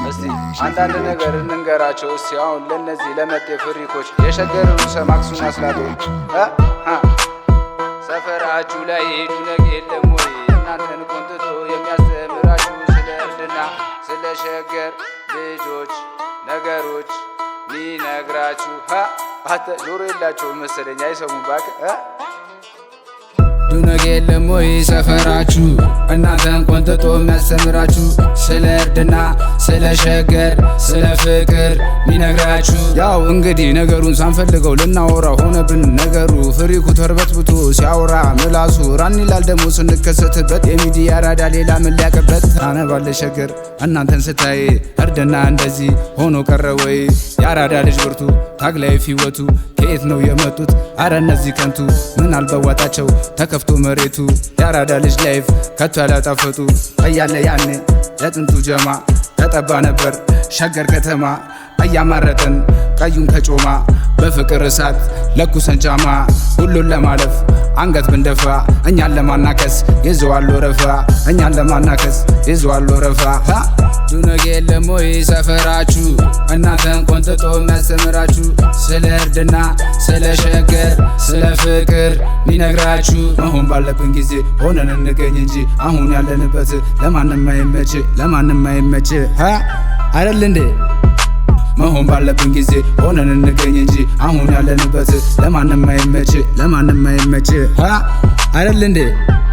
እስቲ አንዳንድ ነገር እንንገራቸው እስቲ አሁን ለነዚህ ለመጤ ፍሪኮች የሸገርን ሰማክሱና ስላቶች ሰፈራችሁ ላይ ዱነግ የለም ወይ እናንተን ቆንጥጦ የሚያስተምራችሁ ስለ እርድና ስለ ሸገር ልጆች ነገሮች ሚነግራችሁ አተ ጆሮ የላቸው መሰለኝ አይሰሙም እባክህ ዱነግ የለም ወይ ሰፈራችሁ እናንተን ቆንጥጦ የሚያስተምራችሁ ስለ እርድና ስለ ሸገር ስለ ፍቅር ሚነግራችሁ ያው እንግዲህ ነገሩን ሳንፈልገው ልናወራ ሆነብን ነገሩ ፍሪኩ ተርበትብቶ ሲያወራ ምላሱ ራን ይላል ደግሞ ስንከሰትበት የሚዲያ አራዳ ሌላ ምን ሊያቀበት አነባለ ሸገር እናንተን ስታይ እርድና እንደዚህ ሆኖ ቀረ ወይ የአራዳ ልጅ ብርቱ ታግላይ ፊወቱ ከየት ነው የመጡት አረ እነዚህ ከንቱ ምን አልበዋጣቸው ተከፍቶ መሬቱ የአራዳ ልጅ ላይፍ ከቶ ያላጣፈጡ እያለ ያኔ የጥንቱ ጀማ ተጠባ ነበር ሸገር ከተማ እያማረጠን ቀዩን ከጮማ በፍቅር እሳት ለኩሰን ጫማ ሁሉን ለማለፍ አንገት ብንደፋ እኛን ለማናከስ ይዘዋል ወረፋ እኛን ለማናከስ ይዘዋል ወረፋ ዱነግ የለም ወይ ሰፈራችሁ እናንተን ቆንጥጦ የሚያስተምራችሁ ስለ እርድና ስለ ሸገር ስለ ፍቅር ሚነግራችሁ መሆን ባለብን ጊዜ ሆነን እንገኝ እንጂ አሁን ያለንበት ለማንም አይመች ለማንም አይመች አይደል እንዴ መሆን ባለብን ጊዜ ሆነን እንገኝ እንጂ አሁን ያለንበት ለማንም አይመች ለማንም አይመች አይደል እንዴ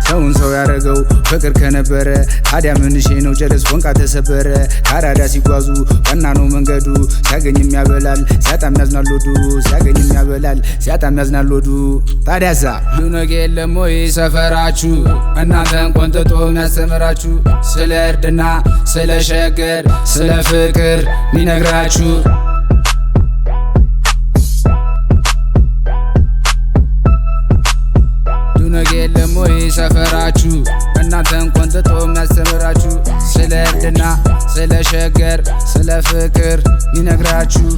ሰውን ሰው ያረገው ፍቅር ከነበረ ታዲያ ምንሼ ነው ጀለስ ወንቃ ተሰበረ ከአራዳ ሲጓዙ ቀና ነው መንገዱ ሲያገኝም ያበላል ሲያጣም ያዝናል ወዱ ሲያገኝም ያበላል ሲያጣም ያዝናል ወዱ ታዲያሳ ዱነግ የለም ወይ ሰፈራችሁ እናንተን ቆንጥጦ የሚያስተምራችሁ ስለ እርድና ስለ ሸገር ስለ ፍቅር ሚነግራችሁ ዱነግ የለም ወይ ሰፈራችሁ እናንተን ቆንጥጦ የሚያስተምራችሁ ስለ እርድና ስለ ሸገር ስለ ፍቅር ሚነግራችሁ